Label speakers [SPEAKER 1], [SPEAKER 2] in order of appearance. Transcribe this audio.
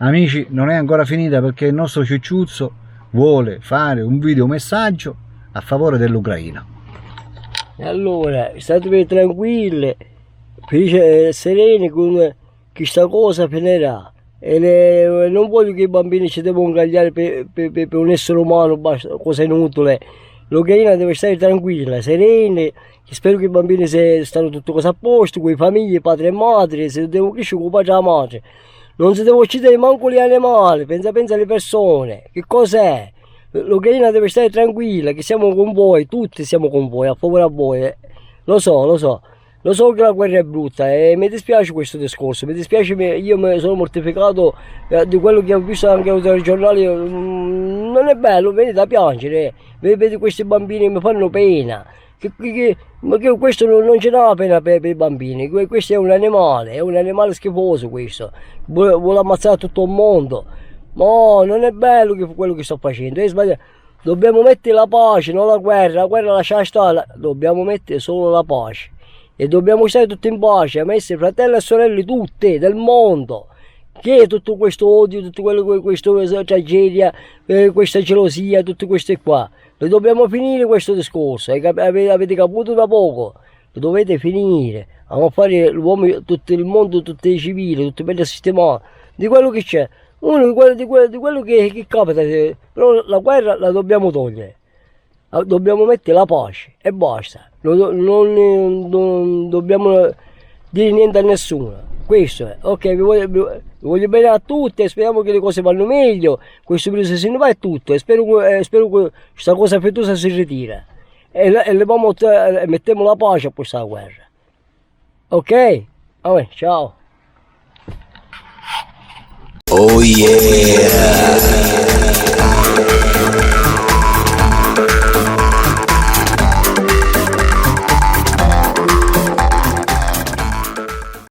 [SPEAKER 1] Amici, non è ancora finita perché il nostro Cicciuzzo vuole fare un video messaggio a favore dell'Ucraina.
[SPEAKER 2] Allora, state tranquilli, felici e sereni con questa cosa finirà. Non voglio che i bambini ci devono ingagliare per un essere umano, basta, cosa inutile. L'Ucraina deve stare tranquilla, serena, spero che i bambini stanno tutte cose a posto, con le famiglie, padre e madre, se devono crescere con padre e madre. Non si deve uccidere manco gli animali, pensa alle persone. Che cos'è? L'Ucraina deve stare tranquilla, che siamo con voi, tutti siamo con voi, a favore a voi. Lo so che la guerra è brutta e mi dispiace questo discorso, mi dispiace, io mi sono mortificato di quello che ho visto anche nei telegiornali, non è bello, viene da piangere, vedi questi bambini mi fanno pena. Ma che questo non ce n'ha pena per i bambini, questo è un animale schifoso questo, vuole ammazzare tutto il mondo, ma non è bello quello che sto facendo, è sbagliato. Dobbiamo mettere la pace, non la guerra lascia stare, dobbiamo mettere solo la pace e dobbiamo stare tutti in pace, messi fratelli e sorelle tutte del mondo. Che è tutto questo odio, tutto quello, questa tragedia, questa gelosia, tutte queste qua? Lo dobbiamo finire questo discorso, avete capito da poco? Lo dovete finire, a fare l'uomo, tutto il mondo, tutti i civili, tutti belli sistemati, di quello che c'è, uno di quello che capita, però la guerra la dobbiamo togliere, dobbiamo mettere la pace e basta, non dobbiamo dire niente a nessuno. Questo è, ok, vi voglio bene a tutti e speriamo che le cose vanno meglio, questo virus se ne va è tutto e spero che questa cosa fettosa si ritira e mettiamo la pace a questa guerra. Ok? Ciao.
[SPEAKER 3] Oh yeah!